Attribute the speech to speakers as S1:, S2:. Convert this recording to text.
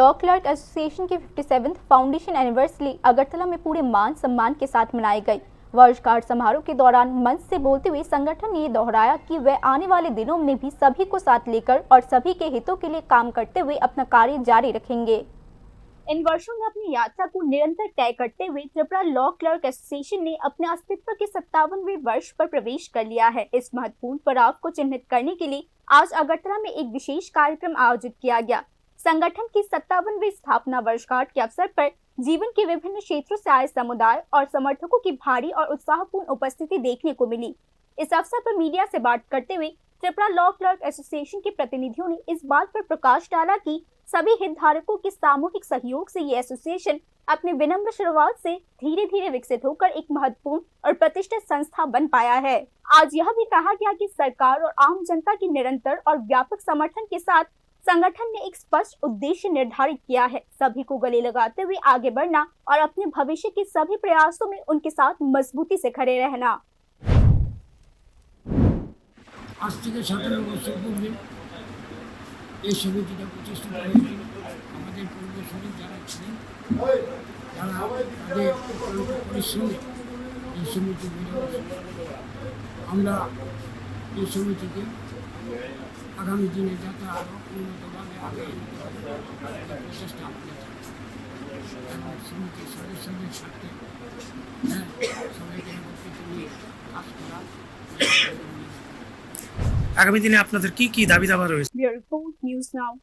S1: Law clerk association की 57th foundation anniversary Agartala में पूरे मान सम्मान के साथ मनाई गई। वर्षगांठ समारोह के दौरान मंच से बोलते हुए संगठन ने ये दोहराया कि वह आने वाले दिनों में भी सभी को साथ लेकर और सभी के हितों के लिए काम करते हुए अपना कार्य जारी रखेंगे। इन वर्षों में अपनी यात्रा को निरंतर तय करते हुए त्रिपुरा लॉ क्लर्क एसोसिएशन ने अपने अस्तित्व के 57वें वर्ष पर प्रवेश कर लिया है। इस महत्वपूर्ण पड़ाव को चिन्हित करने के लिए आज अगरतला में एक विशेष कार्यक्रम आयोजित किया गया। संगठन की 57वीं स्थापना वर्षगांठ के अवसर पर जीवन के विभिन्न क्षेत्रों से आए समुदाय और समर्थकों की भारी और उत्साहपूर्ण उपस्थिति देखने को मिली। इस अवसर पर मीडिया से बात करते हुए त्रिपुरा लॉ क्लर्क एसोसिएशन के प्रतिनिधियों ने इस बात पर प्रकाश डाला कि सभी हितधारकों के सामूहिक सहयोग से ये एसोसिएशन अपने विनम्र शुरुआत से धीरे धीरे विकसित होकर एक महत्वपूर्ण और प्रतिष्ठित संस्था बन पाया है। आज यह भी कहा गया कि सरकार और आम जनता की निरंतर और व्यापक समर्थन के साथ संगठन ने एक स्पष्ट उद्देश्य निर्धारित किया है, सभी को गले लगाते हुए आगे बढ़ना और अपने भविष्य के सभी प्रयासों में उनके साथ मजबूती से खड़े रहना।
S2: आज থেকে 17 বছর পূর্বে এই সমিতিটা প্রতিষ্ঠিত হয়েছিল। আমাদের পূর্বসূরি যারা ছিলেন তারা তাদের পরিশ্রমে এই সমিতি গড়ে উঠেছে। আমরা এই সমিতিকে আগামী দিনে যাতে আরও উন্নতভাবে আগে প্রচেষ্টা আমাদের এবং সমিতির সদস্যদের সাথে সবাইকে একত্রিত নিয়ে কাজ করা।
S3: আগামী দিনে আপনাদের কি কি দাবি দাবা রয়েছে?
S1: Bureau report, news now.